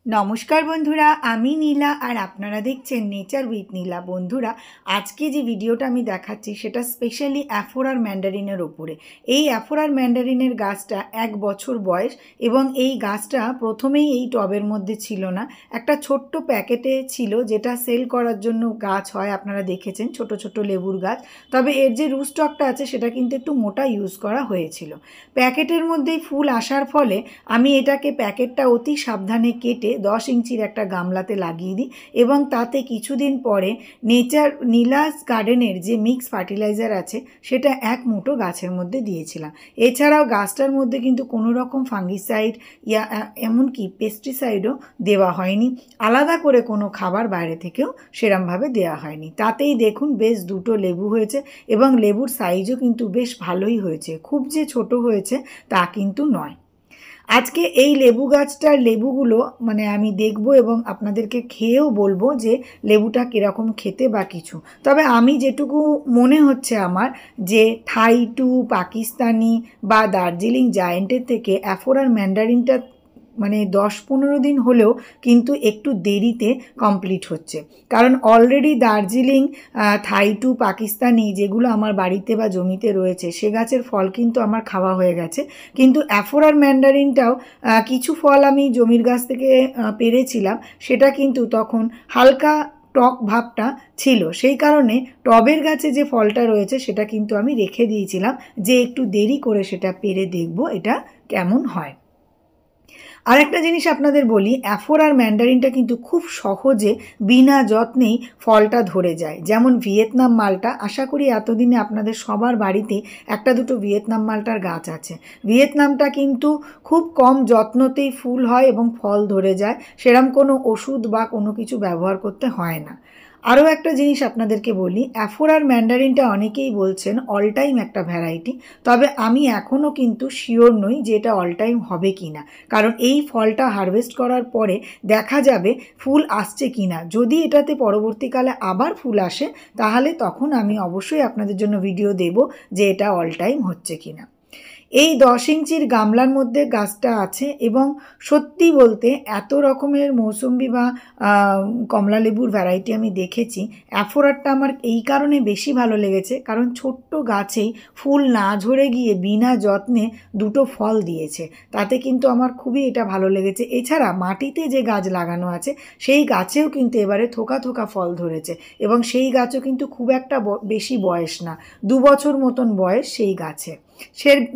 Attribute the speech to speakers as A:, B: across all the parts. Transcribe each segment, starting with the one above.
A: নমস্কার বন্ধুরা, আমি নীলা আর আপনারা দেখছেন নেচার উইথ নীলা। বন্ধুরা, আজকে যে ভিডিওটা আমি দেখাচ্ছি সেটা স্পেশালি অ্যাফোরার ম্যান্ডারিনের ওপরে। এই অ্যাফোরার ম্যান্ডারিনের গাছটা 1 বছর বয়স এবং এই গাছটা প্রথমেই এই টবের মধ্যে ছিল না, একটা ছোট্ট প্যাকেটে ছিল যেটা সেল করার জন্য গাছ হয়। আপনারা দেখেছেন ছোট ছোট লেবুর গাছ, তবে এর যে রুটস্টকটা আছে সেটা কিন্তু একটু মোটা ইউজ করা হয়েছিল। প্যাকেটের মধ্যেই ফুল আসার ফলে আমি এটাকে প্যাকেটটা অতি সাবধানে কেটে 10 ইঞ্চির একটা গামলাতে লাগিয়ে দিই এবং তাতে কিছুদিন পরে নীলাস গার্ডেনের যে মিক্স ফার্টিলাইজার আছে সেটা 1 মুঠো গাছের মধ্যে দিয়েছিলাম। এছাড়াও গাছটার মধ্যে কিন্তু কোনো রকম ফাঙ্গিসাইড ইয়া এমনকি পেস্টিসাইডও দেওয়া হয়নি। আলাদা করে কোনো খাবার বাইরে থেকেও সেরমভাবে দেওয়া হয়নি। তাতেই দেখুন বেশ 2টো লেবু হয়েছে এবং লেবুর সাইজও কিন্তু বেশ ভালোই হয়েছে, খুব যে ছোট হয়েছে তা কিন্তু নয়। আজকে এই লেবু গাছটার লেবুগুলো আমি দেখব এবং আপনাদেরকে খেয়েও বলবো যে লেবুটা কীরকম খেতে বা কিছু। তবে আমি যেটুকু মনে হচ্ছে আমার, যে থাই টু, পাকিস্তানি বা দার্জিলিং জায়েন্টের থেকে অ্যাফোরার ম্যান্ডারিনটা 10-15 দিন হলেও কিন্তু একটু দেরিতে কমপ্লিট হচ্ছে। কারণ already Darjeeling, Thai two, Pakistani যেগুলো আমার বাড়িতে বা জমিতে রয়েছে সে গাছের ফল কিন্তু আমার খাওয়া হয়ে গেছে। কিন্তু অ্যাফোরার ম্যান্ডারিনটাও কিছু ফল আমি জমির গাছ থেকে পেরেছিলাম, সেটা কিন্তু তখন হালকা টক ভাবটা ছিল। সেই কারণে টবের গাছে যে ফলটা রয়েছে সেটা কিন্তু আমি রেখে দিয়েছিলাম যে একটু দেরি করে সেটা পেরে দেখব এটা কেমন হয়। আর একটা জিনিস আপনাদের বলি, অ্যাফোরার ম্যান্ডারিনটা কিন্তু খুব সহজে বিনা যত্নেই ফলটা ধরে যায়। যেমন ভিয়েতনাম মালটা, আশা করি এতদিনে আপনাদের সবার বাড়িতে একটা দুটো ভিয়েতনাম মালটার গাছ আছে। ভিয়েতনামটা কিন্তু খুব কম যত্নতেই ফুল হয় এবং ফল ধরে যায়, সেরম কোনো ওষুধ বা কোনো কিছু ব্যবহার করতে হয় না। আরও একটা জিনিস আপনাদেরকে বলি, অ্যাফোরার ম্যান্ডারিনটা অনেকেই বলছেন অল টাইম একটা ভ্যারাইটি, তবে আমি এখনও কিন্তু শিওর নই যে এটা অল টাইম হবে কি না। কারণ এই ফলটা হারভেস্ট করার পরে দেখা যাবে ফুল আসছে কি না। যদি এটাতে পরবর্তীকালে আবার ফুল আসে তাহলে তখন আমি অবশ্যই আপনাদের জন্য ভিডিও দেব যে এটা অল টাইম হচ্ছে কি না। এই 10 ইঞ্চির গামলার মধ্যে গাছটা আছে এবং সত্যি বলতে এত রকমের মৌসুম্বি বা কমলা লেবুর ভ্যারাইটি আমি দেখেছি, অ্যাফোরারটা আমার এই কারণে বেশি ভালো লেগেছে কারণ ছোট্ট গাছেই ফুল না ঝরে গিয়ে বিনা যত্নে 2টো ফল দিয়েছে। তাতে কিন্তু আমার খুবই এটা ভালো লেগেছে। এছাড়া মাটিতে যে গাছ লাগানো আছে সেই গাছেও কিন্তু এবারে থোকা থোকা ফল ধরেছে এবং সেই গাছও কিন্তু খুব একটা বেশি বয়স না, 2 বছর মতন বয়স সেই গাছে।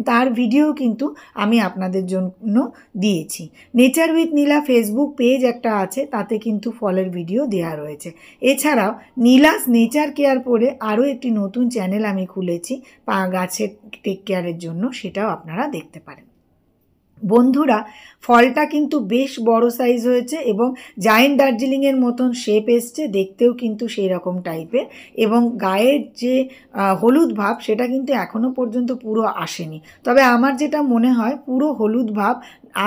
A: তার ভিডিও কিন্তু আমি আপনাদের জন্য দিয়েছি। Nature with Nila Facebook page একটা আছে, তাতে কিন্তু ফলের ভিডিও দেওয়া রয়েছে। এছাড়াও নীলাস নেচার কেয়ার পরে আরও একটি নতুন চ্যানেল আমি খুলেছি গাছের টেক কেয়ারের জন্য, সেটাও আপনারা দেখতে পারেন। বন্ধুরা, ফলটা কিন্তু বেশ বড় সাইজ হয়েছে এবং জায়েন্ট দার্জিলিংয়ের মতন শেপ এসছে, দেখতেও কিন্তু সেই রকম টাইপের, এবং গায়ের যে হলুদ ভাব সেটা কিন্তু এখনও পর্যন্ত পুরো আসেনি। তবে আমার যেটা মনে হয় পুরো হলুদ ভাব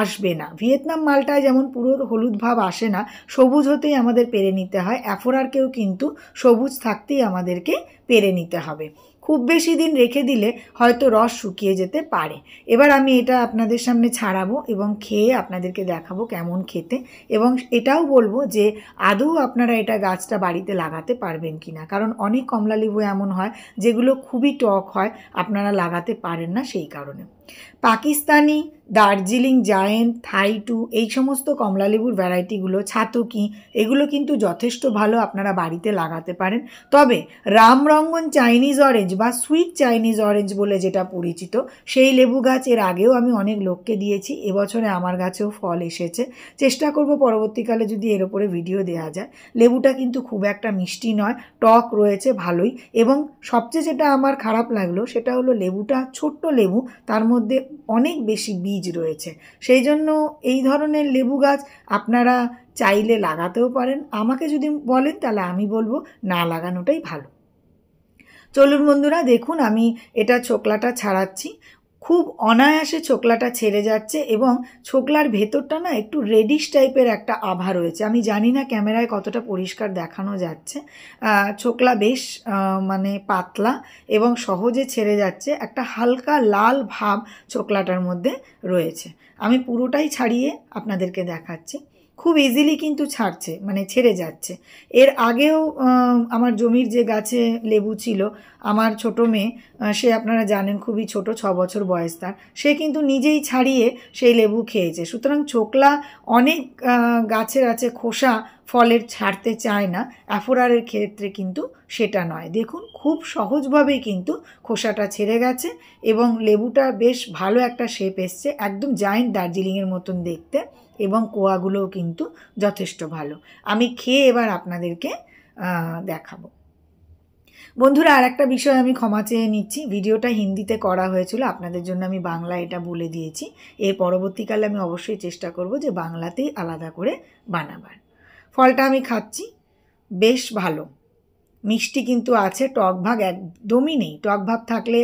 A: আসবে না। ভিয়েতনাম মালটায় যেমন পুরো হলুদ ভাব আসে না, সবুজ হতেই আমাদের পেরে নিতে হয়, অ্যাফোরারকেও কিন্তু সবুজ থাকতেই আমাদেরকে পেরে নিতে হবে। খুব বেশি দিন রেখে দিলে হয়তো রস শুকিয়ে যেতে পারে। এবার আমি এটা আপনাদের সামনে ছাড়াবো এবং খেয়ে আপনাদেরকে দেখাবো কেমন খেতে, এবং এটাও বলবো যে আদৌ আপনারা এটা গাছটা বাড়িতে লাগাতে পারবেন কিনা। কারণ অনেক কমলা লেবু এমন হয় যেগুলো খুবই টক হয়, আপনারা লাগাতে পারেন না সেই কারণে। Pakistani, Darjeeling giant, Thai two এই সমস্ত কমলালেবুর ভ্যারাইটিগুলো, ছাতকি, এগুলো কিন্তু যথেষ্ট ভালো, আপনারা বাড়িতে লাগাতে পারেন। তবে রামরঙ্গন চাইনিজ অরেঞ্জ বা সুইট চাইনিজ অরেঞ্জ বলে যেটা পরিচিত, সেই লেবু গাছ এর আগেও আমি অনেক লোককে দিয়েছি, এবছরে আমার গাছেও ফল এসেছে। চেষ্টা করব পরবর্তীকালে যদি এর ওপরে ভিডিও দেওয়া যায়। লেবুটা কিন্তু খুব একটা মিষ্টি নয়, টক রয়েছে ভালোই, এবং সবচেয়ে যেটা আমার খারাপ লাগলো সেটা হলো লেবুটা ছোট্ট লেবু, তার মধ্যে অনেক বেশি বীজ রয়েছে। সেই জন্য এই ধরনের লেবু গাছ আপনারা চাইলে লাগাতেও পারেন। আমাকে যদি বলেন তাহলে আমি বলবো না লাগানোটাই ভালো। চলুন বন্ধুরা, দেখুন আমি এটা ছোকলাটা ছাড়াচ্ছি। খুব অনায়াসে ছোকলাটা ছেড়ে যাচ্ছে এবং ছোকলার ভেতরটা না একটু রেডিশ টাইপের একটা আভা রয়েছে। আমি জানি না ক্যামেরায় কতটা পরিষ্কার দেখানো যাচ্ছে। ছোকলা বেশ পাতলা এবং সহজে ছেড়ে যাচ্ছে, একটা হালকা লাল ভাব ছোকলাটার মধ্যে রয়েছে। আমি পুরোটাই ছাড়িয়ে আপনাদেরকে দেখাচ্ছি। খুব ইজিলি কিন্তু ছাড়ছে, মানে ছেড়ে যাচ্ছে। এর আগেও আমার জমির যে গাছে লেবু ছিল, আমার ছোট মেয়ে, সে আপনারা জানেন খুবই ছোট, 6 বছর বয়স তার, সে কিন্তু নিজেই ছাড়িয়ে সেই লেবু খেয়েছে। সুতরাং ছোকলা অনেক গাছের আছে, খোসা ফলের ছাড়তে চায় না, অ্যাফোরারের ক্ষেত্রে কিন্তু সেটা নয়। দেখুন খুব সহজভাবেই কিন্তু খোসাটা ছেড়ে গেছে এবং লেবুটা বেশ ভালো একটা শেপ এসছে, একদম জায়েন্ট দার্জিলিংয়ের মতন দেখতে, এবং কোয়াগুলোও কিন্তু যথেষ্ট ভালো। আমি খেয়ে এবার আপনাদেরকে দেখাবো। বন্ধুরা, আর একটা বিষয় আমি ক্ষমা চেয়ে নিচ্ছি, ভিডিওটা হিন্দিতে করা হয়েছিল, আপনাদের জন্য আমি বাংলা এটা বলে দিয়েছি। এর পরবর্তীকালে আমি অবশ্যই চেষ্টা করব যে বাংলাতেই আলাদা করে বানাবার। ফলটা আমি খাচ্ছি, বেশ ভালো, মিষ্টি কিন্তু আছে, টক ভাগ একদমই নেই। টক ভাব থাকলে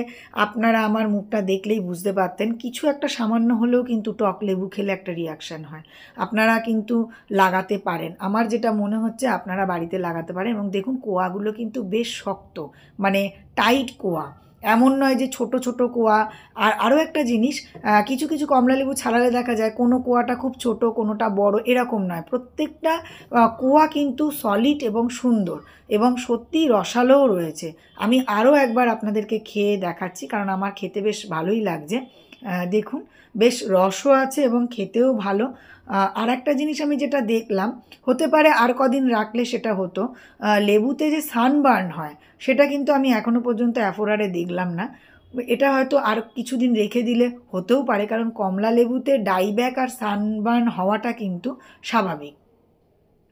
A: আপনারা আমার মুখটা দেখলেই বুঝতে পারতেন, কিছু একটা সামান্য হলেও কিন্তু টক লেবু খেলে একটা রিয়াকশান হয়। আপনারা কিন্তু লাগাতে পারেন, আমার যেটা মনে হচ্ছে আপনারা বাড়িতে লাগাতে পারেন। এবং দেখুন কোয়াগুলো কিন্তু বেশ শক্ত, মানে টাইট কোয়া, এমন নয় যে ছোট ছোট কোয়া। আর আরও একটা জিনিস, কিছু কিছু কমলা লেবু ছাড়ালে দেখা যায় কোনো কোয়াটা খুব ছোট, কোনোটা বড়, এরকম নয়। প্রত্যেকটা কোয়া কিন্তু সলিড এবং সুন্দর, এবং সত্যিই রসালোও রয়েছে। আমি আরও একবার আপনাদেরকে খেয়ে দেখাচ্ছি, কারণ আমার খেতে বেশ ভালোই লাগছে। দেখুন বেশ রসও আছে এবং খেতেও ভালো। আর একটা জিনিস আমি যেটা দেখলাম, হতে পারে আর কদিন রাখলে সেটা হতো, লেবুতে যে সানবার্ন হয় সেটা কিন্তু আমি এখনও পর্যন্ত অ্যাফোরারে দেখলাম না। এটা হয়তো আর কিছুদিন রেখে দিলে হতেও পারে, কারণ কমলা লেবুতে ডাইব্যাক আর সানবার্ন হওয়াটা কিন্তু স্বাভাবিক।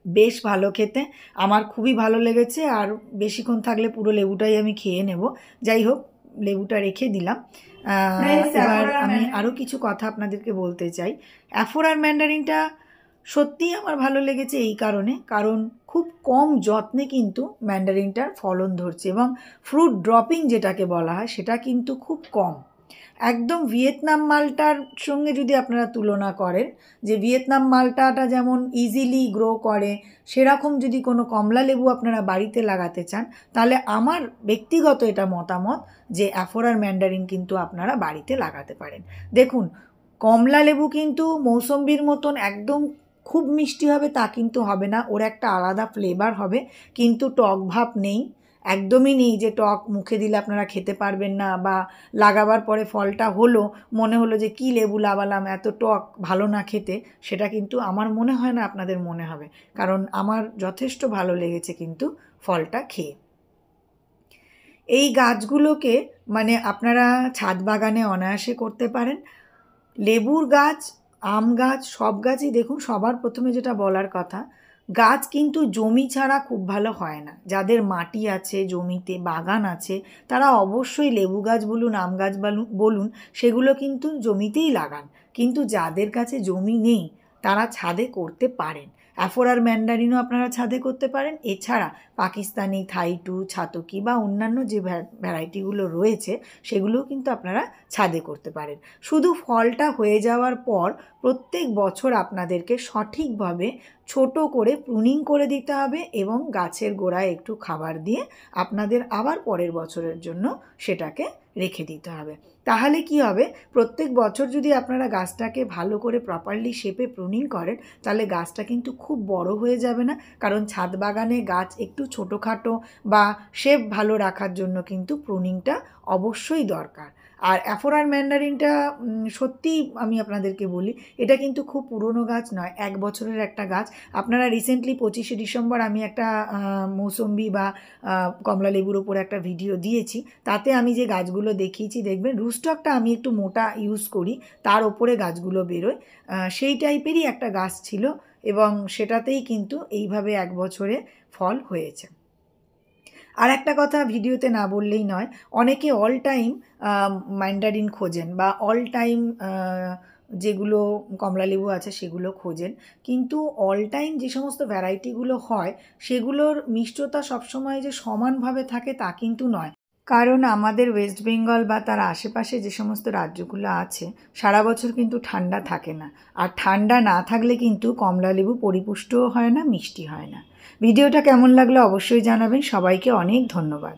A: বেশ ভালো খেতে, আমার খুবই ভালো লেগেছে। আর বেশিক্ষণ থাকলে পুরো লেবুটাই আমি খেয়ে নেব। যাই হোক, লেবুটা রেখে দিলাম। এবার আমি আরও কিছু কথা আপনাদেরকে বলতে চাই। অ্যাফোরার ম্যান্ডারিনটা সত্যিই আমার ভালো লেগেছে এই কারণ খুব কম যত্নে কিন্তু ম্যান্ডারিনটার ফলন ধরছে, এবং ফ্রুট ড্রপিং যেটাকে বলা হয় সেটা কিন্তু খুব কম। একদম ভিয়েতনাম মালটার সঙ্গে যদি আপনারা তুলনা করেন, যে ভিয়েতনাম মালটাটা যেমন ইজিলি গ্রো করে, সেরকম যদি কোনো কমলা লেবু আপনারা বাড়িতে লাগাতে চান, তাহলে আমার ব্যক্তিগত এটা মতামত যে অ্যাফোরার ম্যান্ডারিন কিন্তু আপনারা বাড়িতে লাগাতে পারেন। দেখুন কমলা লেবু কিন্তু মৌসম্বির মতন একদম খুব মিষ্টি হবে তা কিন্তু হবে না, ওর একটা আলাদা ফ্লেভার হবে, কিন্তু টক ভাব নেই, একদমই নেই যে টক মুখে দিলে আপনারা খেতে পারবেন না, বা লাগাবার পরে ফলটা হলো মনে হলো যে কী লেবু লাগালাম এত টক, ভালো না খেতে, সেটা কিন্তু আমার মনে হয় না আপনাদের মনে হবে, কারণ আমার যথেষ্ট ভালো লেগেছে কিন্তু ফলটা খেয়ে। এই গাছগুলোকে মানে আপনারা ছাদ বাগানে অনায়াসে করতে পারেন। লেবুর গাছ, আম গাছ, সব গাছই দেখুন, সবার প্রথমে যেটা বলার কথা, গাছ কিন্তু জমি ছাড়া খুব ভালো হয় না। যাদের মাটি আছে, জমিতে বাগান আছে, তারা অবশ্যই লেবু গাছ বলুন, আম গাছ বলুন, সেগুলো কিন্তু জমিতেই লাগান। কিন্তু যাদের কাছে জমি নেই তারা ছাদে করতে পারেন। অ্যাফোরার ম্যান্ডারিনও আপনারা ছাদে করতে পারেন। এছাড়া পাকিস্তানি, থাইটু, ছাতকি বা অন্যান্য যে ভ্যারাইটিগুলো রয়েছে সেগুলোও কিন্তু আপনারা ছাদে করতে পারেন। শুধু ফলটা হয়ে যাওয়ার পর প্রত্যেক বছর আপনাদেরকে সঠিকভাবে ছোট করে প্রুনিং করে দিতে হবে, এবং গাছের গোড়ায় একটু খাবার দিয়ে আপনাদের আবার পরের বছরের জন্য সেটাকে রেখে দিতে হবে। তাহলে কি হবে, প্রত্যেক বছর যদি আপনারা গাছটাকে ভালো করে প্রপারলি শেপে প্রুনিং করেন, তাহলে গাছটা কিন্তু খুব বড় হয়ে যাবে না, কারণ ছাদ বাগানে গাছ একটু ছোটোখাটো বা শেপ ভালো রাখার জন্য কিন্তু প্রুনিংটা অবশ্যই দরকার। আর অ্যাফোরার ম্যান্ডারিনটা সত্যিই আমি আপনাদেরকে বলি, এটা কিন্তু খুব পুরনো গাছ নয়, 1 বছরের একটা গাছ। আপনারা রিসেন্টলি 25শে ডিসেম্বর আমি একটা মৌসম্বি বা কমলা লেবুর ওপরে একটা ভিডিও দিয়েছি, তাতে আমি যে গাছগুলো দেখিয়েছি দেখবেন রুটস্টকটা আমি একটু মোটা ইউজ করি, তার ওপরে গাছগুলো বেরোয়, সেই টাইপেরই একটা গাছ ছিল, এবং সেটাতেই কিন্তু এইভাবে 1 বছরে ফল হয়েছে। আর একটা কথা ভিডিওতে না বললেই নয়, অনেকে অল টাইম ম্যান্ডারিন খোঁজেন বা অল টাইম যেগুলো কমলালেবু আছে সেগুলো খোঁজেন, কিন্তু অল টাইম যে সমস্ত ভ্যারাইটিগুলো হয় সেগুলোর মিষ্টতা সবসময় যে সমানভাবে থাকে তা কিন্তু নয়, কারণ আমাদের ওয়েস্ট বেঙ্গল বা তার আশেপাশে যে সমস্ত রাজ্যগুলো আছে সারা বছর কিন্তু ঠান্ডা থাকে না, আর ঠান্ডা না থাকলে কিন্তু কমলালেবু পরিপুষ্টও হয় না, মিষ্টি হয় না। ভিডিওটা কেমন লাগলো অবশ্যই জানাবেন। সবাইকে অনেক ধন্যবাদ।